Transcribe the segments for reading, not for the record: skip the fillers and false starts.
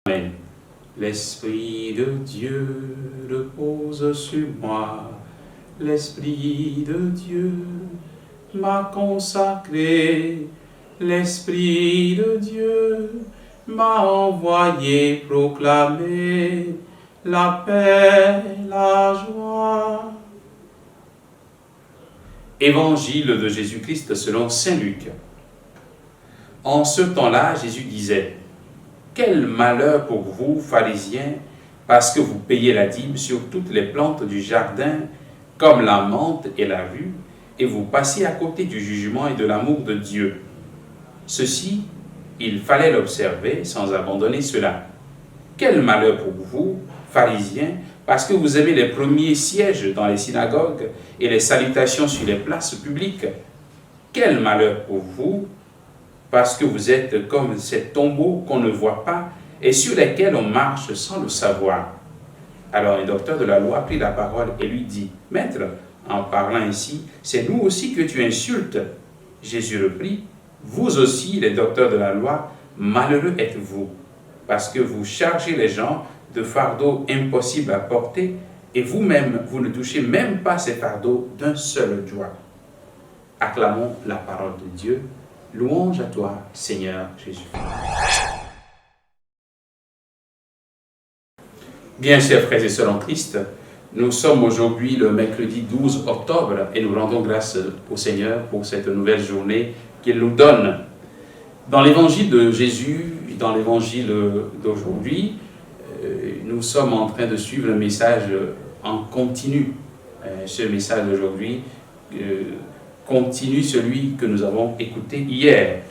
Amen. L'Esprit de Dieu repose sur moi. L'Esprit de Dieu m'a consacré. L'Esprit de Dieu m'a envoyé proclamer la paix, la joie. Évangile de Jésus-Christ selon saint Luc. En ce temps-là, Jésus disait: quel malheur pour vous, pharisiens, parce que vous payez la dîme sur toutes les plantes du jardin, comme la menthe et la rue, et vous passez à côté du jugement et de l'amour de Dieu. Ceci, il fallait l'observer sans abandonner cela. Quel malheur pour vous, pharisiens, parce que vous aimez les premiers sièges dans les synagogues et les salutations sur les places publiques. Quel malheur pour vous, parce que vous êtes comme ces tombeaux qu'on ne voit pas et sur lesquels on marche sans le savoir. Alors un docteur de la loi prit la parole et lui dit: Maître, en parlant ainsi, c'est nous aussi que tu insultes. Jésus reprit: Vous aussi, les docteurs de la loi, malheureux êtes-vous, parce que vous chargez les gens de fardeaux impossibles à porter, et vous-même, vous ne touchez même pas ces fardeaux d'un seul doigt. Acclamons la parole de Dieu. Louange à toi, Seigneur Jésus. Bien, chers frères et sœurs en Christ, nous sommes aujourd'hui le mercredi 12 octobre et nous rendons grâce au Seigneur pour cette nouvelle journée qu'il nous donne. Dans l'évangile de Jésus, dans l'évangile d'aujourd'hui, nous sommes en train de suivre le message en continu. Ce message d'aujourd'hui continue celui que nous avons écouté hier.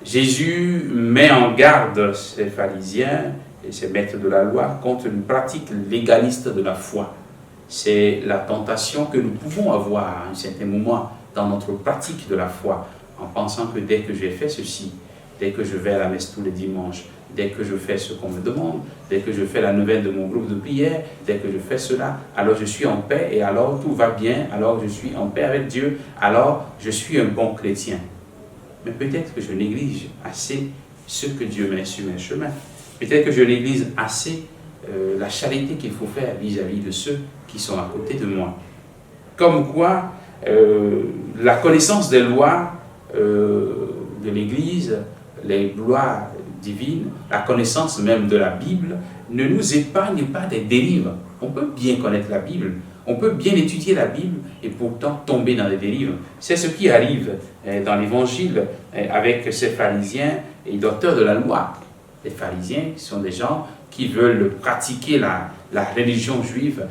Jésus met en garde ces pharisiens et ces maîtres de la loi contre une pratique légaliste de la foi. C'est la tentation que nous pouvons avoir à un certain moment dans notre pratique de la foi, en pensant que dès que j'ai fait ceci, dès que je vais à la messe tous les dimanches, dès que je fais ce qu'on me demande, dès que je fais la neuvaine de mon groupe de prière, dès que je fais cela, alors je suis en paix et alors tout va bien, alors je suis en paix avec Dieu, alors je suis un bon chrétien. Mais peut-être que je néglige assez ce que Dieu met sur mes chemins. Peut-être que je néglige assez la charité qu'il faut faire vis-à-vis de ceux qui sont à côté de moi. Comme quoi, la connaissance des lois de l'Église, les lois divines, la connaissance même de la Bible, ne nous épargne pas des dérives. On peut bien connaître la Bible, on peut bien étudier la Bible et pourtant tomber dans les dérives. C'est ce qui arrive dans l'Évangile avec ces pharisiens et docteurs de la loi. Les pharisiens sont des gens qui veulent pratiquer la religion juive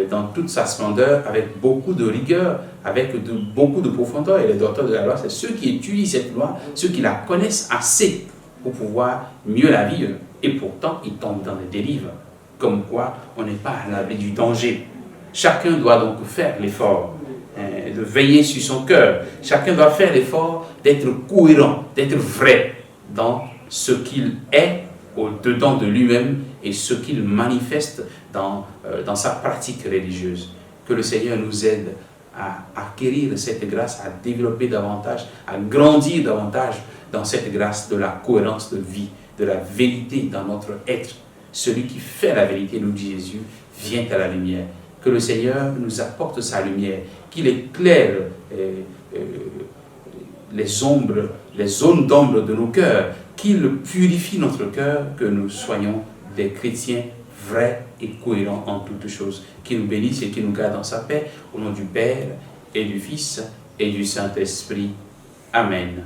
dans toute sa splendeur, avec beaucoup de rigueur, avec beaucoup de profondeur. Et les docteurs de la loi, c'est ceux qui étudient cette loi, ceux qui la connaissent assez pour pouvoir mieux la vivre. Et pourtant, ils tombent dans des dérives, comme quoi on n'est pas à l'abri du danger. Chacun doit donc faire l'effort de veiller sur son cœur. Chacun doit faire l'effort d'être cohérent, d'être vrai dans ce qu'il est au-dedans de lui-même et ce qu'il manifeste dans sa pratique religieuse. Que le Seigneur nous aide à acquérir cette grâce, à développer davantage, à grandir davantage dans cette grâce de la cohérence de vie, de la vérité dans notre être. Celui qui fait la vérité, nous dit Jésus, vient à la lumière. Que le Seigneur nous apporte sa lumière, qu'il éclaire les zones d'ombre de nos cœurs, qu'il purifie notre cœur, que nous soyons des chrétiens vrais et cohérents en toutes choses. Qu'il nous bénisse et qu'il nous garde dans sa paix, au nom du Père et du Fils et du Saint-Esprit. Amen.